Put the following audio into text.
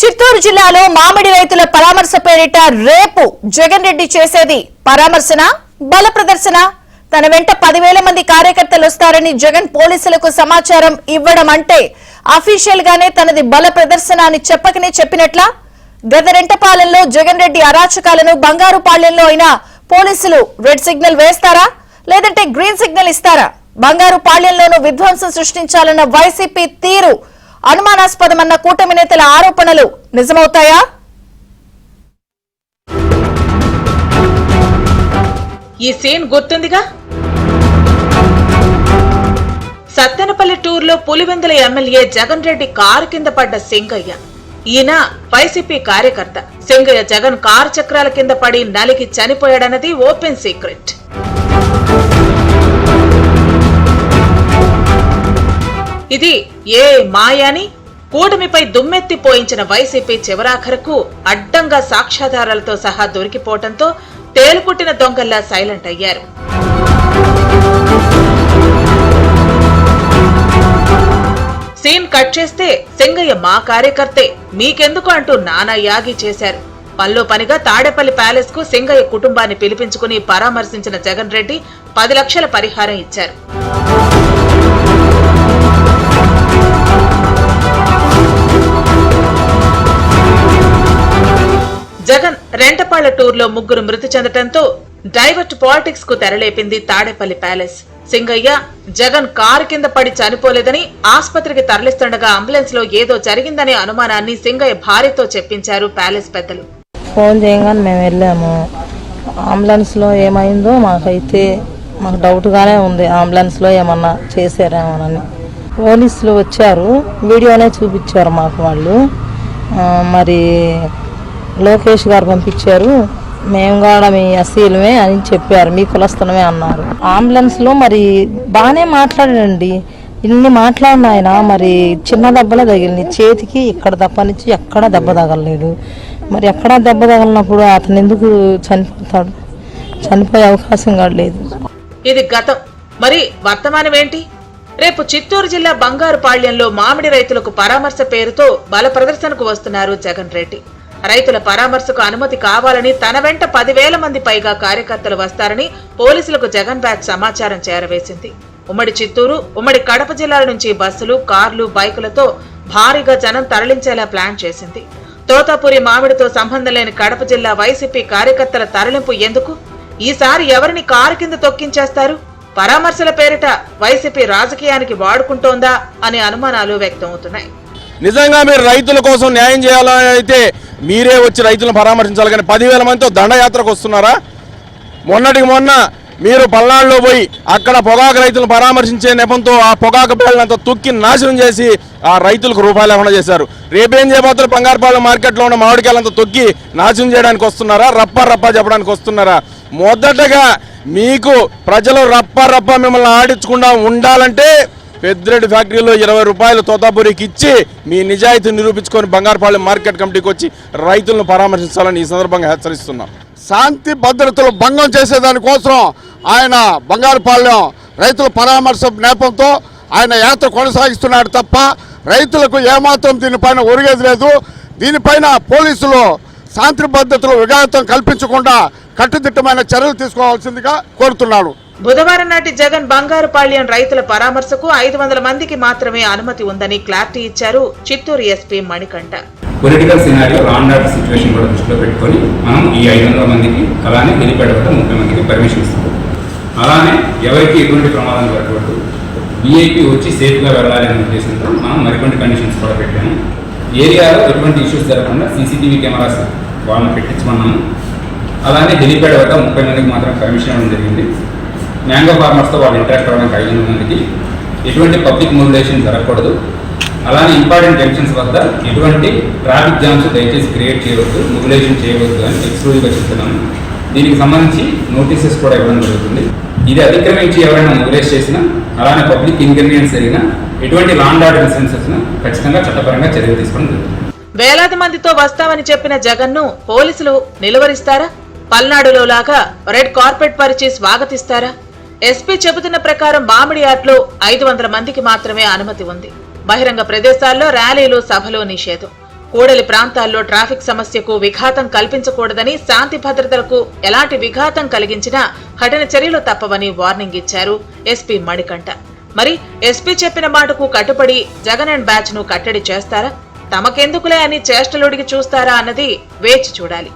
చిత్తూరు జిల్లాలో మామిడి రైతుల పరామర్శ పేరిట రేపు జగన్ రెడ్డి చేసేది పరామర్శన బల ప్రదర్శన. తన వెంట 10,000 మంది కార్యకర్తలు వస్తారని జగన్ పోలీసులకు సమాచారం ఇవ్వడం అంటే అఫీషియల్ గానే తనది బల ప్రదర్శన అని చెప్పకనే చెప్పినట్లా? గదరెంటపాలెంలో జగన్ రెడ్డి అరాచకాలను బంగారుపాళ్యంలో అయినా పోలీసులు రెడ్ సిగ్నల్ వేస్తారా లేదంటే గ్రీన్ సిగ్నల్ ఇస్తారా? బంగారుపాళ్యంలోనూ విధ్వంసం సృష్టించాలన్న వైసీపీ తీరు అనుమానాస్పదమన్న కూటమి నేతల ఆరోపణలు నిజమవుతాయా? ఈ సీన్ గుర్తుందిగా. సత్తెనపల్లి టూర్లో పులివెందుల ఎమ్మెల్యే జగన్ రెడ్డి కారు కింద పడ్డ సింగయ్య. ఈయన వైసీపీ కార్యకర్త. సింగయ్య జగన్ కారు చక్రాల కింద పడి నలిగి చనిపోయాడన్నది ఓపెన్ సీక్రెట్. ఇది ఏ మాయాని కూటమిపై దుమ్మెత్తి పోయించిన వైసీపీ చివరాఖరకు అడ్డంగా సాక్ష్యాధారాలతో సహా దొరికిపోవడంతో తేలుకుట్టిన దొంగల్లా సైలెంట్ అయ్యారు. సీన్ కట్ చేస్తే సింగయ్య మా కార్యకర్తే, మీకెందుకు అంటూ నానా యాగి చేశారు. పనిలో పనిగా తాడేపల్లి ప్యాలెస్ కు సింగయ్య కుటుంబాన్ని పిలిపించుకుని పరామర్శించిన జగన్ రెడ్డి 10 లక్షల పరిహారం ఇచ్చారు. జగన్ రెంటపాళ్ల టూర్లో 3 మృతి చెందటంతో డైవర్ట్ పాలిటిక్స్ కు తెరలేపింది తాడేపల్లి ప్యాలెస్. సింగయ్య జగన్ కారు కింద పడి చనిపోలేదని ఆస్పత్రికి తరలిస్తుండగా అంబులెన్స్ లో ఏదో జరిగిందనే అనుమానాన్ని సింగయ్య భార్యతో చెప్పించారు ప్యాలెస్ పెద్దలు. ఫోన్ చేయగానే మేము వెళ్ళాము. అంబులెన్స్ లో ఏమైందో మాకు డౌట్ గానే ఉంది. అంబులెన్స్ లో ఏమన్నా చేశారేమోనని. పోలీసులు వచ్చారు, వీడియోనే చూపించారు మాకు. వాళ్ళు మరి లోకేష్ గారు పంపించారు, మేము కూడా మీ అసీలమే అని చెప్పారు, మీ కులస్థలమే అన్నారు. అంబులెన్స్ లో మరి బాగానే మాట్లాడండి. ఇన్ని మాట్లాడిన ఆయన మరి చిన్న దెబ్బలే తగిలినాయి చేతికి. ఇక్కడ తప్ప నుంచి ఎక్కడా దెబ్బ తగలలేదు. మరి ఎక్కడా దెబ్బ తగలినప్పుడు అతను ఎందుకు చనిపోతాడు? చనిపోయే అవకాశం కూడా లేదు. ఇది గతం. మరి వర్తమానం ఏంటి? రేపు చిత్తూరు జిల్లా బంగారుపాళ్యంలో మామిడి రైతులకు పరామర్శ పేరుతో బల ప్రదర్శనకు వస్తున్నారు జగన్ రెడ్డి. రైతుల పరామర్శకు అనుమతి కావాలని తన వెంట 10,000 మంది పైగా కార్యకర్తలు వస్తారని పోలీసులకు జగన్ బ్యాచ్ సమాచారం చేరవేసింది. ఉమ్మడి చిత్తూరు, ఉమ్మడి కడప జిల్లాల నుంచి బస్సులు, కార్లు, బైకులతో భారీగా జనం తరలించేలా ప్లాన్ చేసింది. తోతాపురి మామిడితో సంబంధం లేని కడప జిల్లా వైసీపీ కార్యకర్తల తరలింపు ఎందుకు? ఈసారి ఎవరిని కారు కింద తొక్కించేస్తారు? పరామర్శల పేరిట వైసీపీ రాజకీయానికి వాడుకుంటోందా అనే అనుమానాలు వ్యక్తమవుతున్నాయి. నిజంగా మీరు రైతుల కోసం న్యాయం చేయాలని అయితే మీరే వచ్చి రైతులను పరామర్శించాలి, కానీ 10,000 మందితో దండయాత్రకు వస్తున్నారా? మొన్నటికి మొన్న మీరు పల్నాడులో పోయి అక్కడ పొగాకు రైతులను పరామర్శించే నెపంతో ఆ పొగాకు పేర్లంతా తొక్కి నాశనం చేసి ఆ రైతులకు రూపాయలు లేకుండా చేశారు. రేపేం చేయబోతారు? బంగారుపాలెం మార్కెట్లో ఉన్న మామిడికాయలంతా తొక్కి నాశనం చేయడానికి వస్తున్నారా? రప్ప చెప్పడానికి వస్తున్నారా? మొదటగా మీకు ప్రజలు రప్ప మిమ్మల్ని ఆడించకుండా ఉండాలంటే పెద్దిరెడ్డి ఫ్యాక్టరీలో 20 రూపాయలు తోతాపురికి ఇచ్చి మీ నిజాయితీ నిరూపించుకొని బంగారుపాలెం మార్కెట్ కమిటీకి వచ్చి రైతులను పరామర్శించాలని ఈ సందర్భంగా హెచ్చరిస్తున్నాం. శాంతి భద్రతలు భంగం చేసేదానికోసం ఆయన బంగారుపాలెం రైతుల పరామర్శ నేపంతో ఆయన యాత్ర కొనసాగిస్తున్నాడు తప్ప రైతులకు ఏమాత్రం దీనిపైన ఒరిగేది లేదు. దీనిపైన పోలీసులు శాంతి భద్రతలు విఘాతం కల్పించకుండా కట్టుదిట్టమైన చర్యలు తీసుకోవాల్సిందిగా కోరుతున్నాడు. బుధవారం నాటి జగన్ బంగారుపాళ్యం రైతుల పరామర్శకు 500 మందికి మాత్రమే అనుమతి ఉందని క్లారిటీ ఇచ్చారు Chittoor SP Manikanta. Political scenario రాండ్ ఆర్డర్ సిచ్యువేషన్ కూడా దృష్టిలో పెట్టుకొని మనం ఈ 500 మందికి అలానే హెలిప్యాడ్ వద్ద 30 మందికి పర్మిషన్ ఇస్తాం. అలానే ఎవరికి ఎటువంటి ప్రమాదం జరగకూడదు, వీఐపీ వచ్చి సేఫ్గా వెళ్ళాలి అనే ఉద్దేశంతో మనం మరికొన్ని కండిషన్స్ కూడా పెట్టాము. ఏరియాలో ఎటువంటి ఇష్యూస్ జరగకుండా సీసీటీవీ కెమెరాస్ వాళ్ళని పెట్టించమన్నాము. అలానే హెలిప్యాడ్ వద్ద 30 మందికి మాత్రం పర్మిషన్ ఇవ్వడం జరిగింది. మ్యాంగో ఫార్మర్స్తో వాళ్ళు ఇంటరాక్ట్ అవ్వడానికి 500 మందికి ఎటువంటి పబ్లిక్ మొబిలైజేషన్ జరగకూడదు. అలానే ఇంపార్టెంట్ జంక్షన్స్ వద్ద ఎటువంటి ట్రాఫిక్ జామ్స్ దయచేసి క్రియేట్ చేయవద్దు, మొబిలైజేషన్ చేయవద్దు అని ఎక్స్క్లూజివ్గా చెప్తున్నాము. దీనికి సంబంధించి నోటీసెస్ కూడా ఇవ్వడం జరుగుతుంది. ఇది అతిక్రమించి ఎవరైనా మొబిలైజ్ చేసినా, అలానే పబ్లిక్ ఇన్కన్వీనియన్స్ జరిగినా, ఎటువంటి లాండ్ ఆర్డర్ ఇన్సిడెంట్స్ వచ్చినా ఖచ్చితంగా చట్టపరంగా చర్యలు తీసుకోవడం జరుగుతుంది. వేలాది మందితో వస్తామని చెప్పిన జగన్ ను పోలీసులు నిలువరిస్తారా? పల్నాడులో లాగా రెడ్ కార్పెట్ పరిచి స్వాగతిస్తారా? ఎస్పీ చెబుతున్న ప్రకారం మామిడి యార్డ్లో 500 మందికి మాత్రమే అనుమతి ఉంది. బహిరంగ ప్రదేశాల్లో ర్యాలీలు, సభలు నిషేధం. కూడలి ప్రాంతాల్లో ట్రాఫిక్ సమస్యకు విఘాతం కల్పించకూడదని, శాంతి భద్రతలకు ఎలాంటి విఘాతం కలిగించినా కఠిన చర్యలు తప్పవని వార్నింగ్ ఇచ్చారు ఎస్పీ మణికంఠ. మరి ఎస్పీ చెప్పిన మాటకు కట్టుబడి జగన్ అండ్ బ్యాచ్ ను కట్టడి చేస్తారా, తమకెందుకులే అని చేష్టలుడికి చూస్తారా అన్నది వేచి చూడాలి.